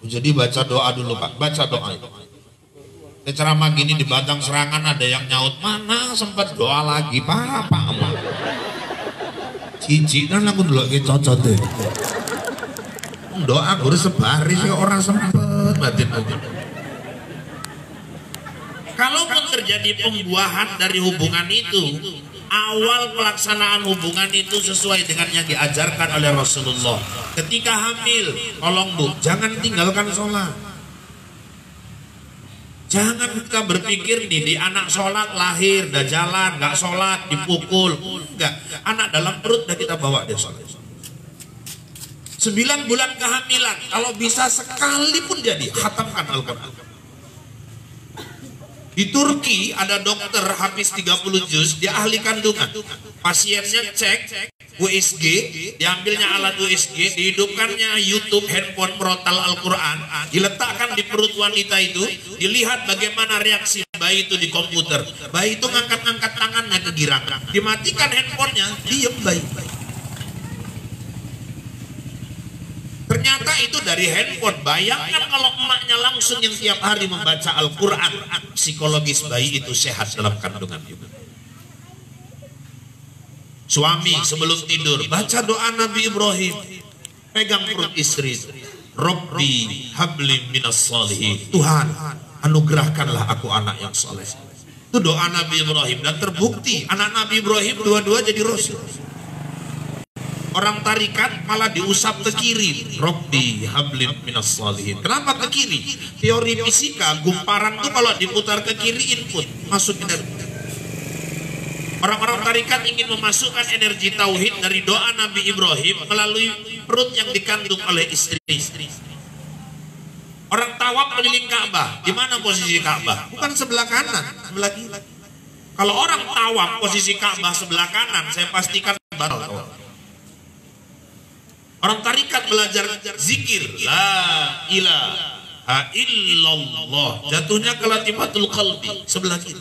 Jadi baca doa dulu Pak, baca doa itu. Ceramah gini di Batang Serangan ada yang nyaut, mana sempat doa lagi Pak. Cici kan aku dulu kayak cocok deh. Doa gue sebaris ya orang sempet batin. Kalaupun terjadi pembuahan dari hubungan itu, awal pelaksanaan hubungan itu sesuai dengan yang diajarkan oleh Rasulullah. Ketika hamil, tolong Bu, jangan tinggalkan sholat. Jangan kita berpikir nih di anak sholat lahir, dah jalan, nggak sholat, dipukul. Enggak, anak dalam perut dah kita bawa dia sholat. 9 bulan kehamilan, kalau bisa sekali pun jadi, khatamkan Al-Quran. Di Turki ada dokter habis 30 juz, dia ahli kandungan. Pasiennya cek USG, diambilnya alat USG, dihidupkannya YouTube handphone merotal Al-Quran, diletakkan di perut wanita itu, dilihat bagaimana reaksi bayi itu di komputer. Bayi itu ngangkat-ngangkat tangannya ke girang, dimatikan handphonenya, diem bayi. Ternyata itu dari handphone. Bayangkan kalau emaknya langsung yang tiap hari membaca Al-Quran, psikologis bayi itu sehat dalam kandungan juga. Suami sebelum tidur baca doa Nabi Ibrahim, pegang perut istri, Rabbi habli minas sholihin, Tuhan anugerahkanlah aku anak yang soleh. Itu doa Nabi Ibrahim, dan terbukti anak Nabi Ibrahim dua-dua jadi rasul. Orang tarikat malah diusap ke kiri, Rabbi habli minas sholihin. Kenapa ke kiri? Teori fisika, gumparan itu kalau diputar ke kiri input, masuk energi. Orang-orang tarikat ingin memasukkan energi tauhid dari doa Nabi Ibrahim melalui perut yang dikandung oleh istri. Orang tawaf keliling Ka'bah, di mana posisi Ka'bah? Bukan sebelah kanan, sebelah kiri. Kalau orang tawaf posisi Ka'bah sebelah kanan, saya pastikan batal. Orang tarikat belajar zikir, la ilaha illallah, jatuhnya ke latifatul qalbi, sebelah kiri.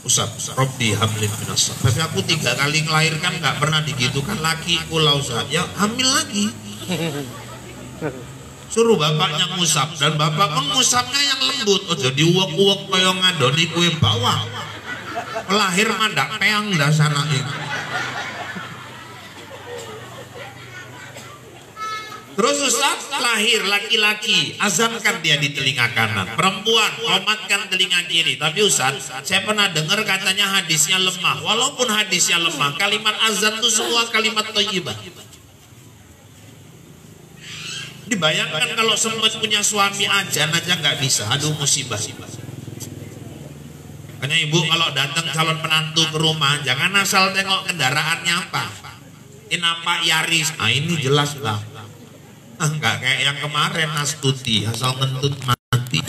Ustaz, Rabbi hablin minas sholihin. Tapi aku 3 kali melahirkan nggak pernah digitukan laki pulau Ustaz. Ya hamil lagi. Suruh bapaknya ngusap, dan bapak pun ngusapnya yang lembut. Oh jadi uwek-uwek kaya ngadoni kue bawang. Lahir mandak peang dah sana ini. Terus Ustaz lahir laki-laki, azankan dia di telinga kanan. Perempuan, komatkan telinga kiri. Tapi Ustaz, saya pernah dengar katanya hadisnya lemah. Walaupun hadisnya lemah, kalimat azan itu semua kalimat thayyibah. Dibayangkan kalau sempat punya suami azan aja nggak bisa, aduh musibah. Makanya ibu kalau datang calon penantu ke rumah, jangan asal tengok kendaraannya apa. Ini apa Yaris, ini jelas lah. Enggak kayak yang kemarin Astuti, asal ngentut mati.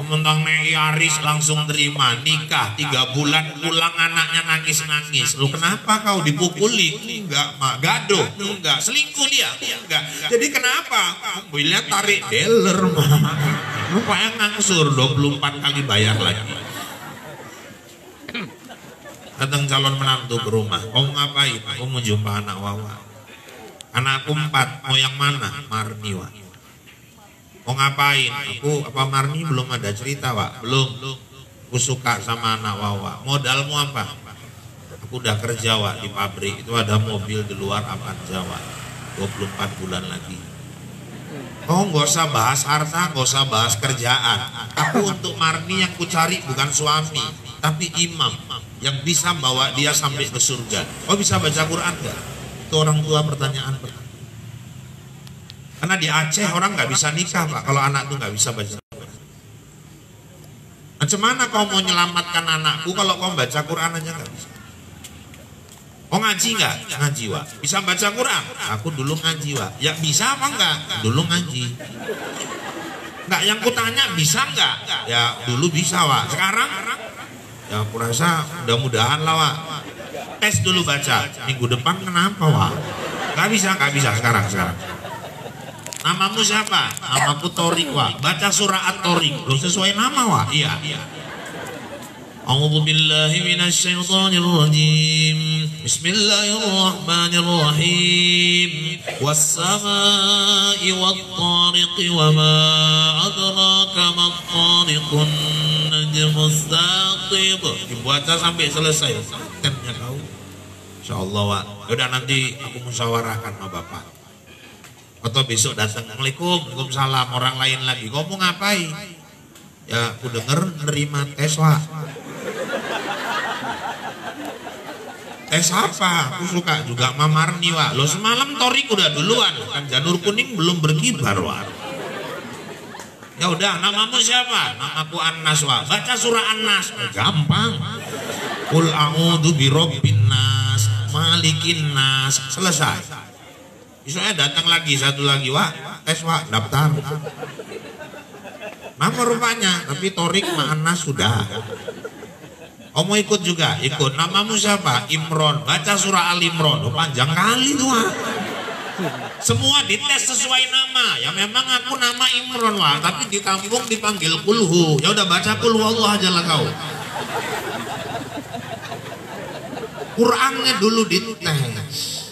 Mentang nek Yaris langsung terima, nikah 3 bulan, pulang anaknya nangis-nangis. Lu kenapa kau dipukuli? Enggak, mak gaduh, enggak selingkuh dia, enggak. Jadi kenapa? Mobilnya tarik dealer, mak. Rupanya ngangsur 24 kali bayar lagi. Datang calon menantu ke rumah, kamu ngapain? Aku mau jumpa anak Wawa. Anakku 4, mau yang mana? Marni, Wak. Mau ngapain? Aku apa Marni belum ada cerita, Wak. Belum. Aku suka sama anak Wawa. Modalmu apa? Aku udah kerja, Wak, di pabrik. Itu ada mobil di luar Avanza, Wak. 24 bulan lagi. Oh, nggak usah bahas harta, nggak usah bahas kerjaan. Aku untuk Marni yang ku cari bukan suami, tapi imam yang bisa bawa dia sampai ke surga. Oh, bisa baca Quran nggak? Itu orang tua pertanyaan. Karena di Aceh orang nggak bisa nikah, Pak, kalau anak tuh nggak bisa baca Quran. Macam mana kau mau menyelamatkan anakku kalau kau baca Quran aja nggak bisa? Oh ngaji nggak? Ngaji, Wak. Bisa baca Quran? Aku dulu ngaji, Wak. Ya bisa apa enggak? Dulu ngaji. Enggak, yang kutanya bisa nggak? Ya dulu bisa, Wak. Sekarang? Ya aku rasa mudah-mudahan lah, Wak. Tes dulu baca. Minggu depan kenapa, Wak? Nggak bisa sekarang. Namamu siapa? Namaku Torik, Wak. Baca surah At-Torik. Belum sesuai nama, Wak. Iya. A'udzu billahi minasy syaithanir rajim. Bismillahirrahmanirrahim. Was-samaa'i wat-tariqi wa ma adraka mat-tariqun najmus saqib. Dibaca sampai selesai. Temnya kau. Insyaallah, Wak. Udah nanti aku musyawarahkan sama Bapak. Atau besok datang, Assalamualaikum, Waalaikumsalam, orang lain lagi. Kau mau ngapain? Ya, aku denger nerima tes, Wak. Tes apa? Aku suka juga mamar nih, Wak. Lo semalam Torik udah duluan, kan janur kuning belum berkibar, Wak. Ya udah, namamu siapa? Namaku Anas, Wak. Baca surah Anas. Gampang. Qul a'udzu birabbin nas, malikin nas. Selesai. Besoknya datang lagi satu lagi, Wak. Tes, Wak, daftar. Nama rupanya, tapi Torik sama Anas sudah. Oh mau ikut juga? Ikut. Namamu siapa? Imron. Baca surah Al-Imron. Oh, panjang kali tuh, Wak. Semua dites sesuai nama. Ya memang aku nama Imron, Wak. Tapi di kampung dipanggil Kulhu. Ya udah baca Kulhu Allah aja lah kau. Qurannya dulu dites.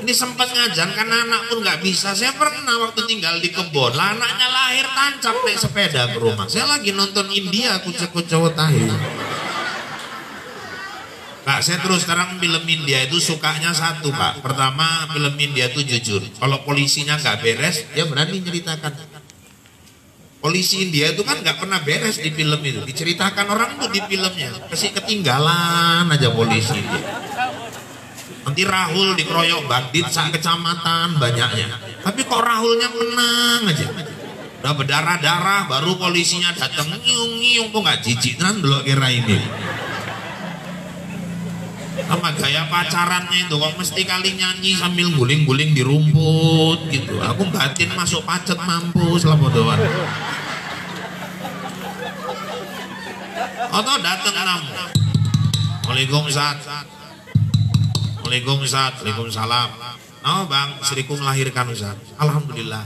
Ini sempat ngajar karena anak pun nggak bisa. Saya pernah waktu tinggal di kebun. Lah anaknya lahir tancap naik sepeda ke rumah. Saya lagi nonton India kucek-kucek tahu. Pak, saya terus terang film India itu sukanya satu, Pak. Pertama, film India itu jujur. Kalau polisinya nggak beres, dia berani ceritakan. Polisi India itu kan nggak pernah beres di film itu. Diceritakan orang itu di filmnya. Kasih ketinggalan aja polisi dia. Nanti Rahul dikeroyok bandit sak kecamatan banyaknya. Tapi kok Rahulnya menang aja. Udah berdarah-darah, baru polisinya datang nyiung-nyiung, kok nggak jijik kan dulu kira ini. Sama gaya pacarannya itu kok mesti kali nyanyi sambil guling-guling di rumput gitu. Aku batin masuk pacet mampus lah bodohan. Atau datang tamu. Waalaikumsalam. Waalaikumsalam. Oh bang, istriku melahirkan, Ustaz. Alhamdulillah.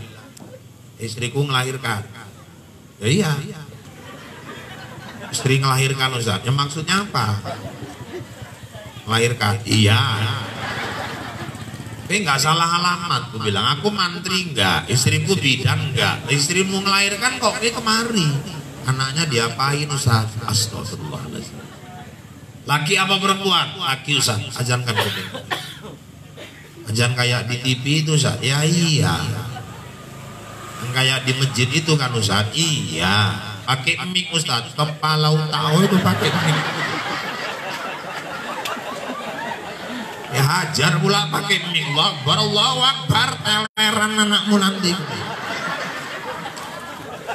Istriku melahirkan. Ya iya. Istri melahirkan, Ustaz. Yang maksudnya apa? Melahirkan, iya. Tapi nggak salah alamat, aku bilang. Aku mantri enggak, istriku bidan enggak. Istrimu melahirkan kok ini kemari. Anaknya diapain, Ustaz? Astagfirullahaladzim. Laki apa perempuan? Laki, Ustaz. Ajankan ke ajan kayak di TV itu, Ustaz. Ya iya. Yang kayak di masjid itu kan, Ustaz. Iya. Pakai mic, Ustaz. Kepala tahu itu pakai mic. Ya hajar pula pakai mic. Allahu Akbar, teleran anakmu nanti.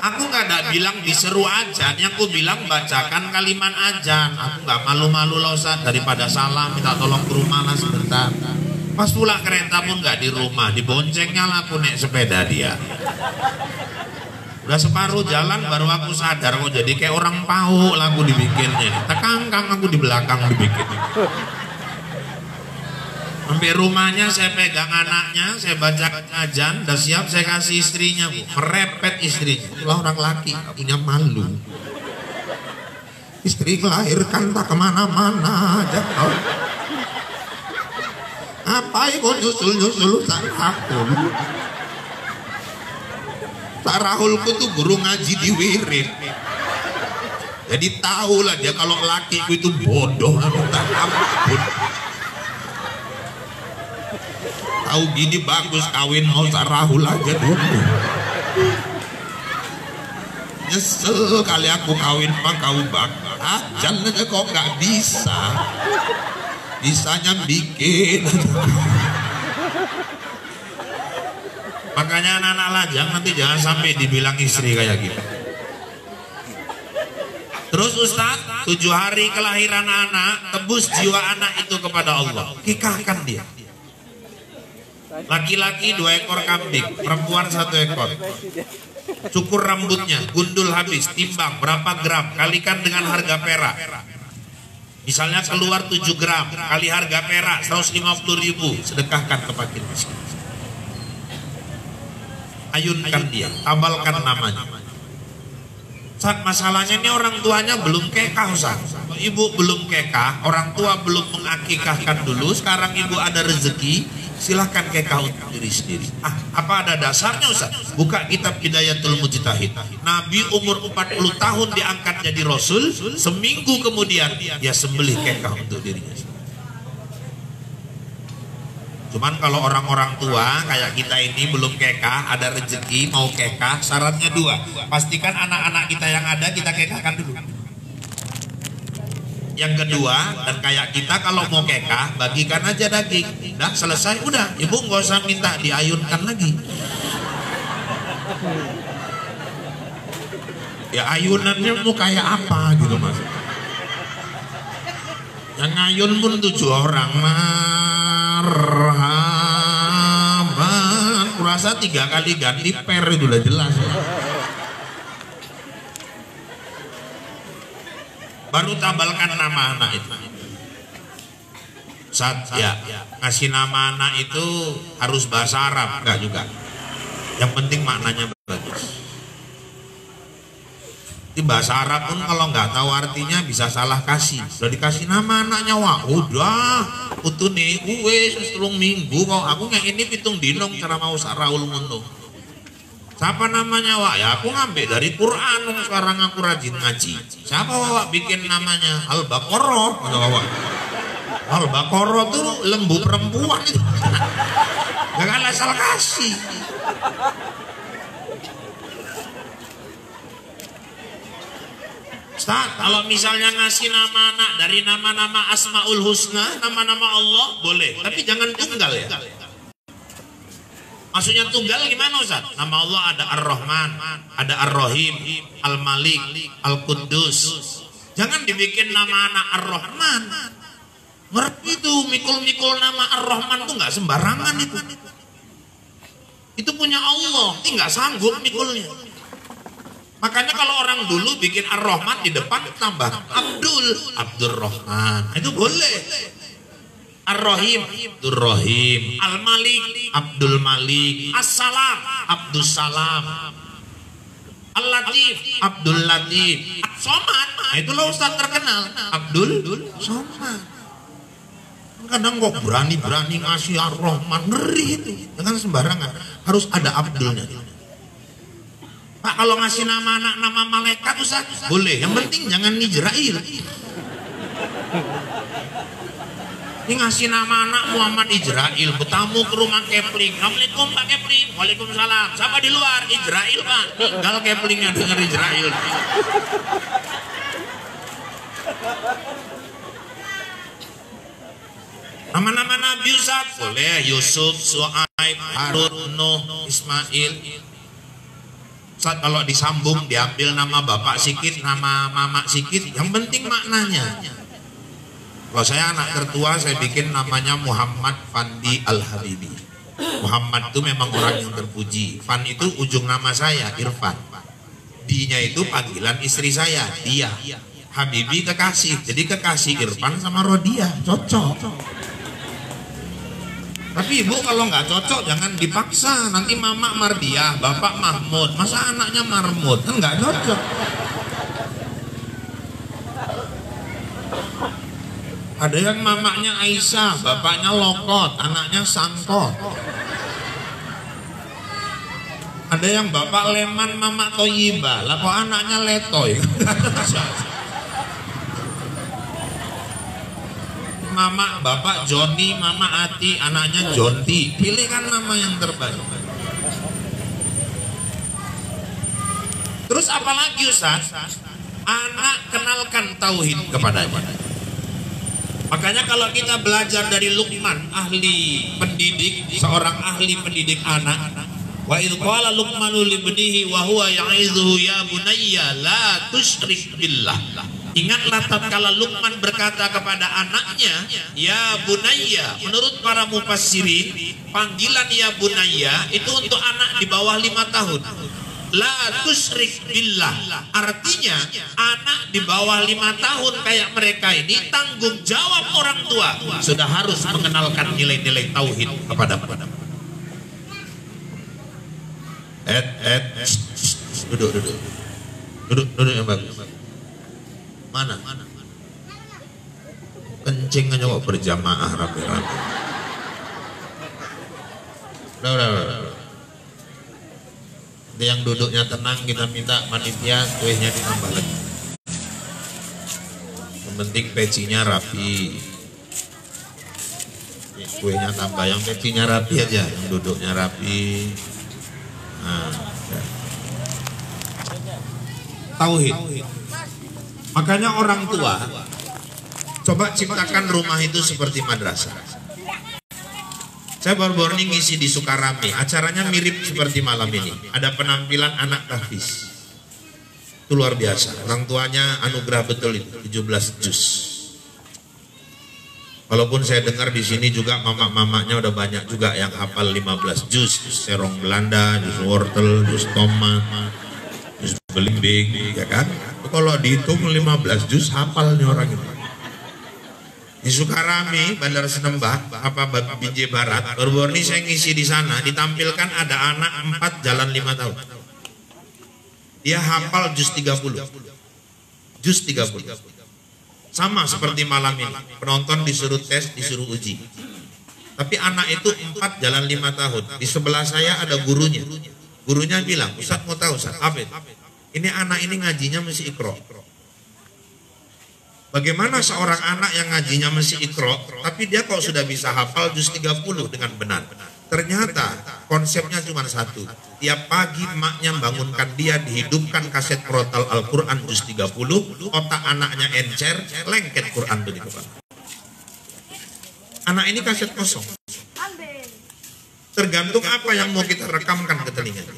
Aku nggak ada bilang diseru ajan, yang aku bilang bacakan kalimat ajan. Aku nggak malu-malu loh, Ustaz. Daripada salah minta tolong ke rumah lah sebentar. Pas pula kereta pun nggak di rumah, diboncengnya lah aku naik sepeda dia. Udah separuh jalan baru aku sadar kok jadi kayak orang pau lah aku dibikinnya. Tekangkang aku di belakang dibikin. Sampai rumahnya saya pegang anaknya, saya baca ajan, udah siap saya kasih istrinya, Bu. Merepet istrinya. Itulah orang laki, punya malu. Istri melahirkan tak kemana-mana aja. Apa itu nyusul-nyusul Sarahul? Sarahulku tuh guru ngaji di Wirid. Jadi tahulah dia kalau lakiku itu bodoh, tak ampun. Tahu gini bagus kawin mau Sarahul aja dulu. Nyesel kali aku kawin mah kau bakal ajan aja kok nggak bisa. Bisanya bikin. Makanya anak-anak lajang nanti jangan sampai dibilang istri kayak gitu. Terus Ustaz, 7 hari kelahiran anak, tebus jiwa anak itu kepada Allah. Kikahkan dia. Laki-laki 2 ekor kambing, perempuan 1 ekor. Cukur rambutnya, gundul habis, timbang berapa gram, kalikan dengan harga perak. Misalnya keluar 7 gram, kali harga perak 150.000, sedekahkan ke fakir miskin. Ayunkan dia, tabalkan namanya. Saat masalahnya ini orang tuanya belum kekah, Ustaz. ibu belum kekah, orang tua belum mengakikahkan dulu, sekarang ibu ada rezeki, silahkan kekah untuk diri sendiri. Apa ada dasarnya Ustaz? Buka kitab Hidayatul Mujtahid. Nabi umur 40 tahun diangkat jadi Rasul, seminggu kemudian dia sembelih kekah untuk dirinya. Cuman kalau orang-orang tua kayak kita ini belum kekah, ada rezeki mau kekah, syaratnya dua. Pastikan anak-anak kita yang ada kita kekahkan dulu. Yang kedua, dan kayak kita kalau mau kekah, bagikan aja daging. Udah selesai, udah. Ibu nggak usah minta diayunkan lagi. Ya ayunannya mau kayak apa gitu mas? Yang ngayun pun 7 orang. Marhaban. Kurasa 3 kali ganti per itu udah jelas. Baru tabalkan nama anak itu. Ya, ngasih nama anak itu harus bahasa Arab, enggak juga. Yang penting maknanya bagus. Di bahasa Arab pun kalau nggak tahu artinya bisa salah kasih. Udah dikasih nama anaknya, wah udah utune wes 3 minggu kok aku nggak ini pitung dinong cara mau saraul ngono. Siapa namanya wak? Ya aku ngambil dari Quran, sekarang aku rajin ngaji. Siapa wak bikin namanya Al-Baqarah? Al-Baqarah tuh lembu perempuan itu. Gak asal kasih. Ustaz, kalau misalnya ngasih nama anak dari nama-nama Asmaul Husna, nama-nama Allah boleh, tapi jangan tunggal ya. Maksudnya tunggal gimana Ustaz? Nama Allah ada Ar-Rahman, ada Ar-Rahim, Al-Malik, Al-Quddus. Jangan dibikin nama anak Ar-Rahman. Ngerti itu mikul-mikul nama Ar-Rahman tuh nggak sembarangan itu. Itu punya Allah, ini nggak sanggup mikulnya. Makanya kalau orang dulu bikin Ar-Rahman di depan tambah Abdul Rahman. Itu boleh. Ar-Rahim, Abdul Rahim, Al-Malik, Abdul Malik, As-Salam, Abdul Salam, Al-Latif, Abdul Latif, Somad. Nah, itulah Ustaz terkenal, Abdul Somad. Kadang kok berani-berani ngasih Ar-Rahman, ngeri itu. Jangan sembarangan, harus ada Abdulnya. Pak, kalau ngasih nama anak nama malaikat Ustaz, boleh. Yang penting jangan Nijrail. Ini ngasih nama anak Muhammad Ijrail, bertamu ke rumah Kepling. Assalamualaikum Pak Kepling. Waalaikumsalam. Siapa di luar? Ijrail Pak. Tinggal Keplingnya dengar Ijrail. Nama-nama Nabi Ustaz boleh. Yusuf, Su'aib, Harun, Nuh, Ismail. Ustaz kalau disambung diambil nama bapak sikit, nama mama sikit. Yang penting maknanya. Kalau saya anak tertua, saya bikin namanya Muhammad Fandi Al-Habibi. Muhammad itu memang orang yang terpuji. Fan itu ujung nama saya, Irfan. D-nya itu panggilan istri saya, Dia. Habibi kekasih, jadi kekasih Irfan sama Rodia, cocok. Tapi ibu kalau nggak cocok jangan dipaksa. Nanti mama Mardiah, bapak Mahmud, masa anaknya Marmud, kan nggak cocok. Ada yang mamanya Aisyah, bapaknya Lokot, anaknya Sangkot. Ada yang bapak Leman, mama Toyibah, lah kok anaknya Letoy. Mama, bapak Joni, mama Ati, anaknya Jonti. Pilihkan nama yang terbaik. Terus apalagi Ustaz? Anak kenalkan tauhid kepadanya. Makanya kalau kita belajar dari Luqman, ahli pendidik, seorang ahli pendidik anak, wa idh qala Luqmanu libnihi wa huwa ya'idhuhu ya bunayya la tusyrik billah. Ingatlah tatkala Luqman berkata kepada anaknya, ya bunayya. Menurut para mufassirin, panggilan ya bunayya itu untuk anak di bawah 5 tahun. La tusyrik billah, artinya anak di bawah 5 tahun kayak mereka ini tanggung jawab orang tua sudah harus mengenalkan nilai-nilai tauhid kepada mereka. Duduk yang bagus. Mana? Kencing aja kok berjamaah rame-rame. Udah. Yang duduknya tenang kita minta panitia kuenya ditambah lagi. Yang penting pecinya rapi. Kuenya tambah, yang pecinya rapi aja, yang duduknya rapi. Nah, ya. Tauhid. Makanya orang tua coba ciptakan rumah itu seperti madrasah. Saya baru-baru ini ngisi di Sukarame, acaranya mirip seperti malam ini. Ada penampilan anak tahfiz. Itu luar biasa. Orang tuanya anugerah betul itu, 17 juz. Walaupun saya dengar di sini juga mama-mamanya udah banyak juga yang hafal 15 juz, serong Belanda, juz wortel, juz tomat, juz belimbing, ya kan? Kalau dihitung 15 juz hafal nih orang itu. Di Sukarame, Bandar Senembah, Binjai Barat, baru-baru ini saya ngisi di sana, ditampilkan ada anak 4 jalan 5 tahun. Dia hafal juz 30. Juz 30. Sama seperti malam ini, penonton disuruh tes, disuruh uji. Tapi anak itu 4 jalan 5 tahun. Di sebelah saya ada gurunya. Gurunya bilang, Ustaz mau tahu Ustaz, apa itu? Ini anak ini ngajinya masih Iqra. Bagaimana seorang anak yang ngajinya masih Iqra, tapi dia kok sudah bisa hafal juz 30 dengan benar? Ternyata konsepnya cuma satu. Tiap pagi emaknya bangunkan dia, dihidupkan kaset protal Al-Quran juz 30, otak anaknya encer, lengket Quran itu di kepala. Anak ini kaset kosong. Tergantung apa yang mau kita rekamkan ke telinganya.